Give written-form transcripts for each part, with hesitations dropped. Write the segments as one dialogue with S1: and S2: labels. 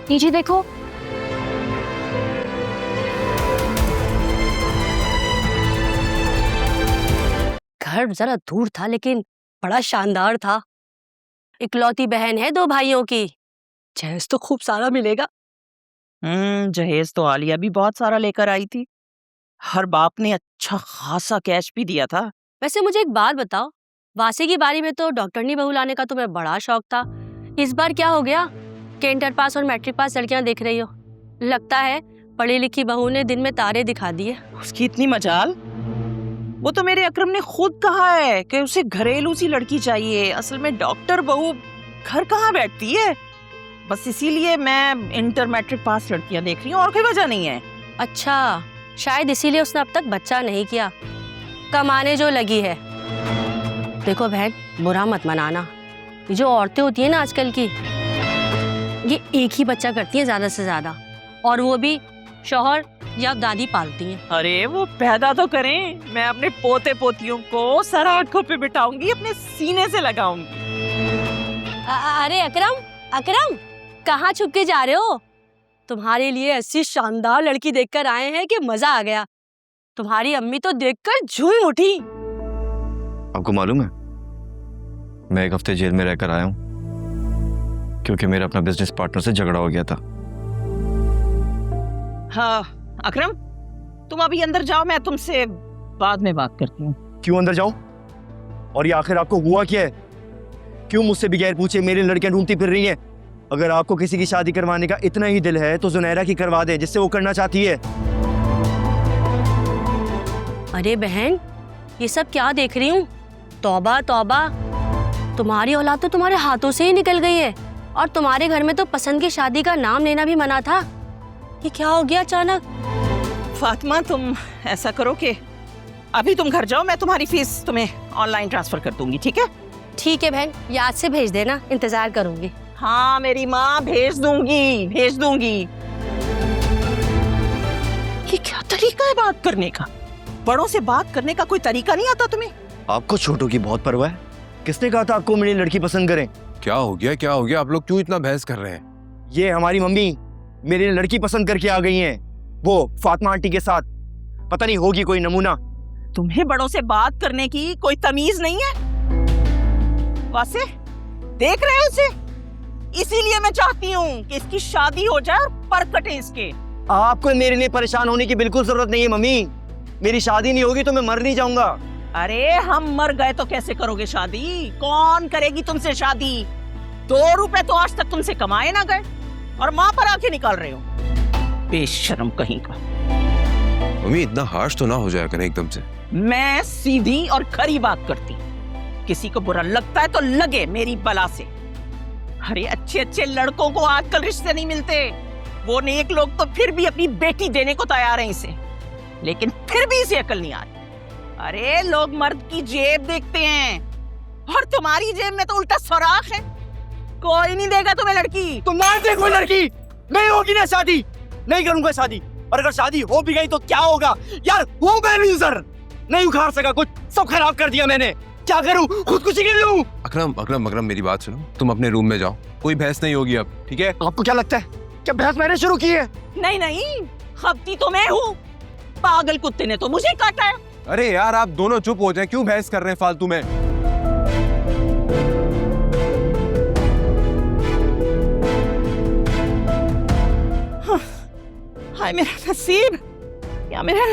S1: नीचे देखो। घर जरा दूर था लेकिन बड़ा शानदार था। इकलौती बहन है 2 भाइयों की, जहेज तो खूब सारा मिलेगा।
S2: जहेज तो आलिया भी बहुत सारा लेकर आई थी। हर बाप ने अच्छा खासा कैश भी दिया था।
S1: वैसे मुझे एक बात बताओ, वासी की बारी में तो डॉक्टरनी बहू लाने का तुम्हें बड़ा शौक था। इस बार क्या हो गया कि इंटर पास और मैट्रिक पास लड़कियां देख रही हो? लगता है पढ़ी लिखी बहू ने दिन में तारे दिखा दिए।
S2: उसकी इतनी मजाल। वो तो मेरे अकरम ने खुद कहा है कि उसे घरेलू सी लड़की चाहिए। असल में डॉक्टर बहू घर कहाँ बैठती है। बस इसीलिए मैं इंटर मैट्रिक पास लड़कियां देख रही हूँ, और कोई वजह नहीं है।
S1: अच्छा, शायद इसीलिए उसने अब तक बच्चा नहीं किया, कमाने जो लगी है। देखो बहन, बुरा मत मनाना। ये जो औरतें होती है ना आजकल की, ये एक ही बच्चा करती हैं ज्यादा से ज्यादा, और वो भी शौहर या दादी पालती हैं।
S2: अरे वो पैदा तो करें, मैं अपने पोते पोतियों को सर आंखों पे बिठाऊंगी, अपने सीने से लगाऊंगी।
S1: अरे अकरम, अकरम कहाँ छुप के जा रहे हो? तुम्हारे लिए ऐसी शानदार लड़की देखकर आए हैं कि मजा आ गया। तुम्हारी अम्मी तो देखकर झूम उठी।
S3: आपको मालूम है, मैं 1 हफ्ते जेल में रहकर आया हूं क्योंकि मेरा अपना बिजनेस पार्टनर से झगड़ा हो गया था।
S2: हाँ अकरम, तुम अभी अंदर जाओ, मैं तुमसे बाद में बात करती हूँ।
S3: क्यों अंदर जाऊं? और ये आखिर आपको हुआ क्या है? क्यों मुझसे बगैर पूछे मेरी लड़कियां ढूंढती फिर रही हैं? अगर आपको किसी की शादी करवाने का इतना ही दिल है तो जुनैरा की करवा दे, जिससे वो करना चाहती है।
S1: अरे बहन, ये सब क्या देख रही हूँ? तौबा तौबा, तुम्हारी औलाद तो तुम्हारे हाथों से ही निकल गई है, और तुम्हारे घर में तो पसंद की शादी का नाम लेना भी मना था। ये क्या हो गया अचानक?
S2: फातिमा, तुम ऐसा करो कि अभी तुम घर जाओ, मैं तुम्हारी फीस तुम्हें ऑनलाइन ट्रांसफर कर दूंगी, ठीक है?
S1: ठीक है बहन, याद से भेज देना, इंतजार करूंगी।
S2: हाँ मेरी माँ, भेज दूंगी, भेज दूंगी। ये क्या तरीका है बात करने का? बड़ों से बात करने का कोई तरीका नहीं आता तुम्हें?
S3: आपको छोटों की बहुत परवाह है। किसने कहा था आपको मेरी लड़की पसंद करें?
S4: क्या हो गया, क्या हो गया? आप लोग क्यों इतना बहस कर रहे हैं?
S3: ये हमारी मम्मी मेरी लड़की पसंद करके आ गई हैं, वो फातिमा आंटी के साथ। पता नहीं होगी कोई नमूना।
S2: तुम्हें बड़ों से बात करने की कोई तमीज नहीं है? वासे, देख रहे हो इसे? इसीलिए मैं चाहती हूँ कि इसकी शादी हो जाए और पर कटे इसके।
S3: आपको मेरे लिए परेशान होने की बिल्कुल जरूरत नहीं है मम्मी। मेरी शादी नहीं होगी तो मैं मर नहीं जाऊंगा।
S2: अरे हम मर गए तो कैसे करोगे शादी? कौन करेगी तुमसे शादी? 2 रुपए तो आज तक तुमसे कमाए ना गए, और माँ पर आके निकाल रहे हो। बेशर्म कहीं का।
S4: मम्मी, इतना हार्श तो ना हो जाया करें एकदम से।
S2: मैं सीधी और खरी बात करती। किसी को बुरा लगता है तो लगे मेरी बला से। अरे अच्छे अच्छे लड़कों को आजकल रिश्ते नहीं मिलते। वो नेक लोग तो फिर भी अपनी बेटी देने को तैयार हैं इसे, लेकिन फिर भी इसे अकल नहीं आ रही। अरे लोग मर्द की जेब देखते हैं, और तुम्हारी जेब में तो उल्टा सुराख है। कोई नहीं देगा तुम्हें लड़की।
S3: तुम ना देखो लड़की, नहीं होगी ना शादी, नहीं करूंगा शादी। और अगर शादी हो भी गई तो क्या होगा यार? वो मैं लूजर, नहीं उखाड़ सका कुछ, सब खराब कर दिया मैंने। क्या करूं? खुदकुशी कर लूं?
S4: अकरम, अकरम, अकरम, मेरी बात सुनो। तुम अपने रूम में जाओ, कोई बहस नहीं होगी अब, ठीक है?
S3: आपको क्या लगता है क्या बहस मैंने शुरू की है?
S2: नहीं नहीं, खपती तो मैं हूँ। पागल कुत्ते ने तो मुझे काटा है।
S4: अरे यार, आप दोनों चुप हो जाएं, क्यों बहस कर रहे हैं फालतू में?
S2: हाय मेरा नसीब, या मेरा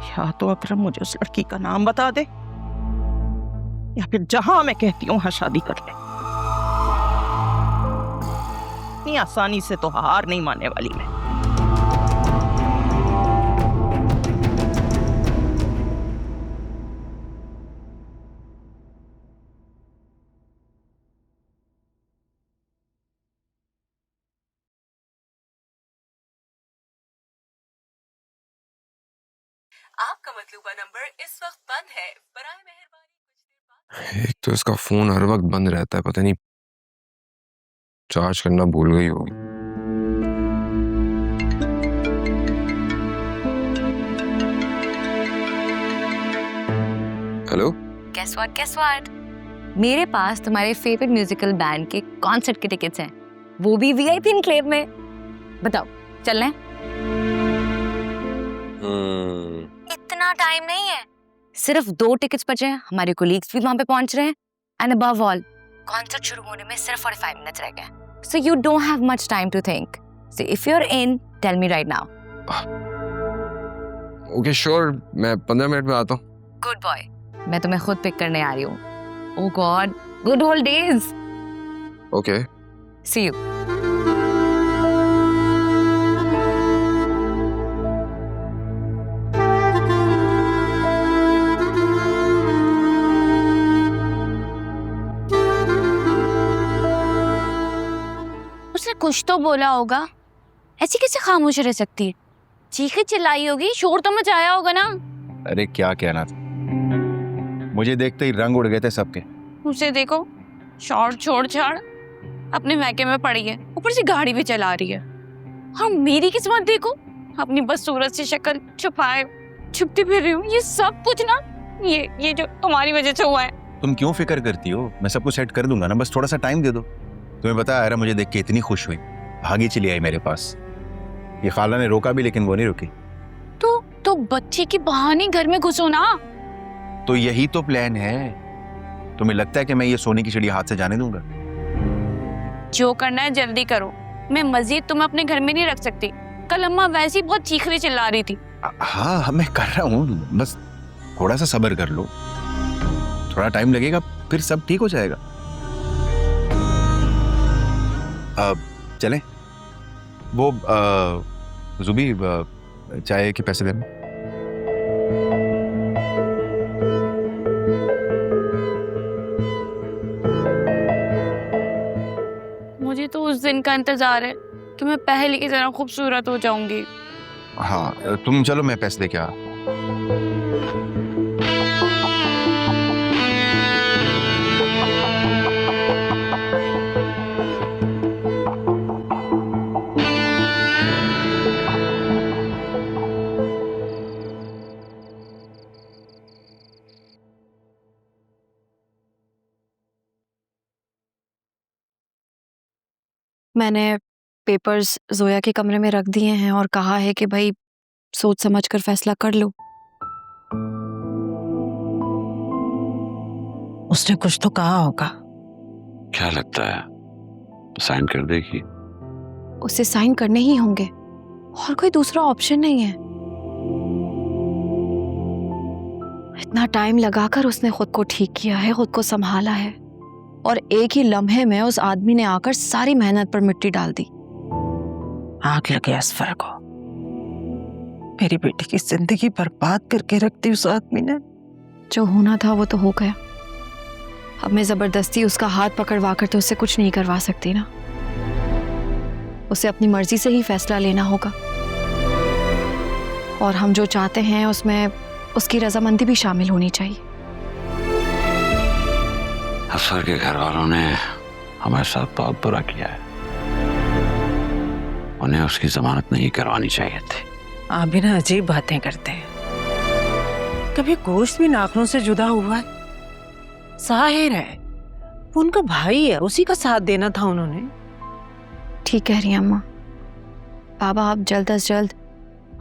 S2: या तो अकरम मुझे उस लड़की का नाम बता दे, या फिर जहां मैं कहती हूँ वहां शादी कर ले। इतनी आसानी से तो हार नहीं मानने वाली मैं।
S5: आपका मतलूबा नंबर इस वक्त बंद है, बराए मेहरबानी कुछ देर बाद।
S4: एक तो इसका फोन हर वक्त बंद रहता है, पता नहीं चार्ज करना भूल गई होगी। हेलो।
S6: Guess what? मेरे पास तुम्हारे फेवरेट म्यूजिकल बैंड के कॉन्सर्ट के टिकट्स हैं, वो भी वीआईपी एन्क्लेव में। बताओ चलना है? इतना टाइम नहीं है, सिर्फ 2 टिकट्स बचे हैं, हमारे कोलीग्स भी वहां पे पहुंच रहे हैं, एंड अबव ऑल कॉन्सर्ट शुरू होने में सिर्फ 45 मिनट्स रह गए, so you don't have much time to think. So if you are in, tell me right now.
S4: Okay sure, मैं 15 मिनट में आता हूँ।
S6: गुड बॉय, मैं तुम्हें खुद पिक करने आ रही हूँ। Oh God, good old days.
S4: Okay.
S6: See you.
S1: उसने कुछ तो बोला होगा, ऐसी कैसे खामोश रह सकती है? चीखी चिल्लाई होगी, शोर तो मचाया होगा ना।
S7: अरे क्या कहना था, मुझे देखते ही रंग उड़ गए थे सबके।
S1: उसे देखो, शॉर्ट छोड़ छाड़ अपने मैके में पड़ी है, ऊपर से गाड़ी भी चला रही है। हाँ मेरी किस्मत देखो, अपनी बदसूरत सी शक्ल छुपाए छुपती फिर रही हूँ। ये सब कुछ ना ये जो तुम्हारी वजह से हुआ है।
S7: तुम क्यों फिक्र करती हो, मैं सब कुछ सेट कर दूंगा ना, बस थोड़ा सा टाइम दे दो। तुम्हें पता है आयरा मुझे देख के इतनी खुश हुई, भागी चली आई मेरे पास। ये खाला ने रोका भी लेकिन वो नहीं रुकी।
S1: तो बच्चे के बहाने घर में घुसो ना।
S7: तो यही तो प्लान है। तुम्हें लगता है कि मैं ये सोने की चिड़िया हाथ से जाने दूंगा?
S1: जो करना है जल्दी करो, मैं मजीद तुम्हें अपने घर में नहीं रख सकती। कल अम्मा वैसे ही बहुत चीख रही चिल्ला रही थी।
S7: हाँ मैं कर रहा हूँ, बस थोड़ा सा सब्र कर लो, थोड़ा टाइम लगेगा, फिर सब ठीक हो जाएगा। अब चलें? वो जुबी चाय के पैसे देना।
S1: मुझे तो उस दिन का इंतजार है कि मैं पहले की तरह खूबसूरत हो जाऊंगी।
S7: हाँ तुम चलो, मैं पैसे लेके आ।
S8: मैंने पेपर्स जोया के कमरे में रख दिए हैं और कहा है कि भाई सोच समझ कर फैसला कर लो।
S2: उसने कुछ तो कहा होगा।
S9: क्या लगता है साइन कर देगी?
S8: उसे साइन करने ही होंगे, और कोई दूसरा ऑप्शन नहीं है। इतना टाइम लगाकर उसने खुद को ठीक किया है, खुद को संभाला है, और एक ही लम्हे में उस आदमी ने आकर सारी मेहनत पर मिट्टी डाल दी।
S2: आग लगे असफर को। मेरी बेटी की जिंदगी बर्बाद करके रख दी उस आदमी ने।
S8: जो होना था वो तो हो गया। अब मैं जबरदस्ती उसका हाथ पकड़वा कर तो उससे कुछ नहीं करवा सकती ना। उसे अपनी मर्जी से ही फैसला लेना होगा, और हम जो चाहते हैं उसमें उसकी रजामंदी भी शामिल होनी चाहिए।
S9: असफर के घर वालों ने हमारे साथ बहुत बुरा किया है, उन्हें उसकी जमानत नहीं करवानी चाहिए थी।
S2: आप भी ना अजीब बातें करते हैं। कभी गोश्त भी नाखूनों से जुदा हुआ है? जाहिर है वो उनका भाई है, उसी का साथ देना था उन्होंने।
S8: ठीक कह रही हैं अम्मा। बाबा आप जल्द अज जल्द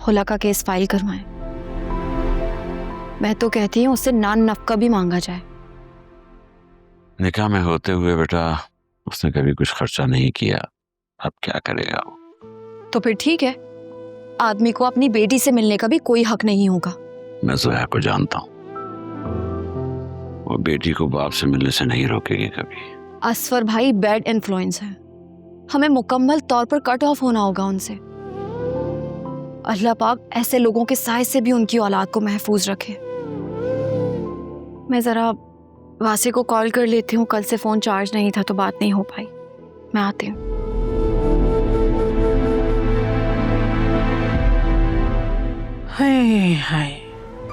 S8: खुला का केस फाइल करवाएं। मैं तो कहती हूँ उससे नान नफका भी मांगा जाए।
S9: निकाह में होते हुए बेटा उसने कभी कुछ खर्चा नहीं किया, अब क्या करेगा वो?
S8: तो फिर ठीक है, आदमी को अपनी बेटी से मिलने का भी कोई हक नहीं होगा।
S9: मैं जोया को जानता हूँ, वो बेटी को बाप से मिलने से नहीं रोकेगी कभी।
S8: असफर भाई बैड इन्फ्लुएंस है, हमें मुकम्मल तौर पर कट ऑफ होना होगा उनसे। अल्लाह पाक ऐसे लोगों के साए से भी उनकी औलाद को महफूज रखे। मैं जरा वासी को कॉल कर लेती हूँ, कल से फोन चार्ज नहीं था तो बात नहीं हो पाई। मैं आती हूँ।
S2: हाय हाय,